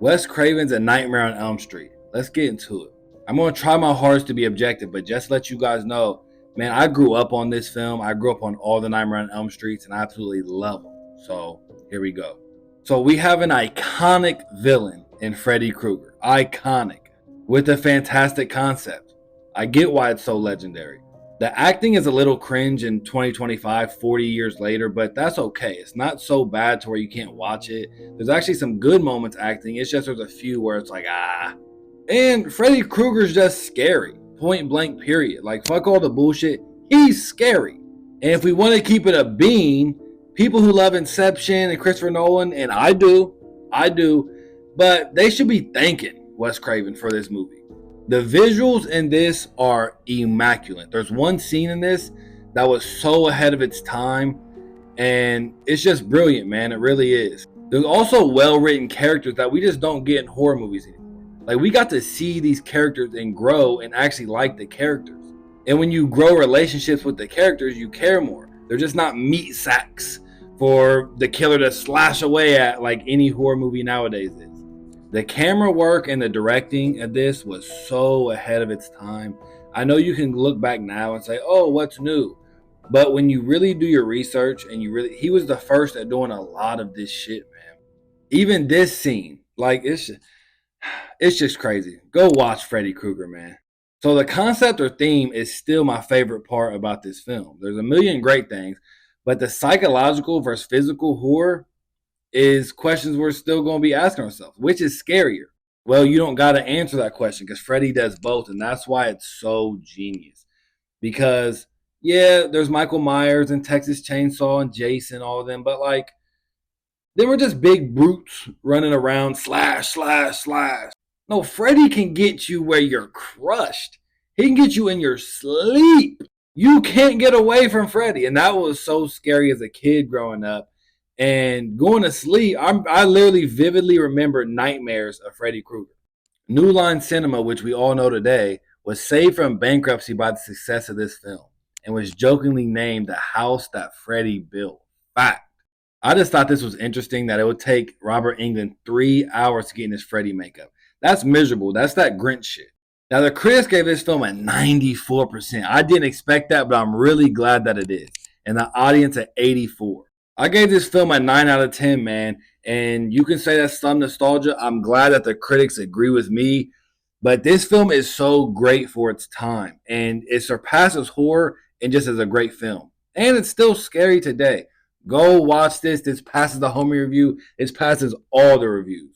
Wes Craven's A Nightmare on Elm Street. Let's get into it. I'm going to try my hardest to be objective, but just let you guys know, man, I grew up on this film. I grew up on all the Nightmare on Elm Streets and I absolutely love them. So here we go. So we have an iconic villain in Freddy Krueger. Iconic. With a fantastic concept. I get why it's so legendary. The acting is a little cringe in 2025, 40 years later, but that's okay. It's not so bad to where you can't watch it. There's actually some good moments acting. It's just there's a few where it's like, ah. And Freddy Krueger's just scary. Point blank, period. Like, fuck all the bullshit. He's scary. And if we want to keep it a bean, people who love Inception and Christopher Nolan, and I do, but they should be thanking Wes Craven for this movie. The visuals in this are immaculate. There's one scene in this that was so ahead of its time, and it's just brilliant, man. It really is. There's also well-written characters that we just don't get in horror movies anymore. Like, we got to see these characters and grow and actually like the characters. And when you grow relationships with the characters, you care more. They're just not meat sacks for the killer to slash away at like any horror movie nowadays is. The camera work and the directing of this was so ahead of its time. I know you can look back now and say, oh, what's new? But when you really do your research and he was the first at doing a lot of this shit, man. Even this scene, like it's just crazy. Go watch Freddy Krueger, man. So the concept or theme is still my favorite part about this film. There's a million great things, but the psychological versus physical horror is questions we're still going to be asking ourselves. Which is scarier? Well, you don't got to answer that question because Freddy does both, and that's why it's so genius. Because, yeah, there's Michael Myers and Texas Chainsaw and Jason, all of them, but like, they were just big brutes running around, slash, slash, slash. No, Freddy can get you where you're crushed. He can get you in your sleep. You can't get away from Freddy. And that was so scary as a kid growing up. And going to sleep, I literally vividly remember nightmares of Freddy Krueger. New Line Cinema, which we all know today, was saved from bankruptcy by the success of this film and was jokingly named the house that Freddy built. Fact. I just thought this was interesting that it would take Robert Englund 3 hours to get in his Freddy makeup. That's miserable. That's that Grinch shit. Now, the critics gave this film a 94%. I didn't expect that, but I'm really glad that it is. And the audience at 84. I gave this film a 9 out of 10, man. And you can say that's some nostalgia. I'm glad that the critics agree with me. But this film is so great for its time. And it surpasses horror and just as a great film. And it's still scary today. Go watch this. This passes the homie review. It passes all the reviews.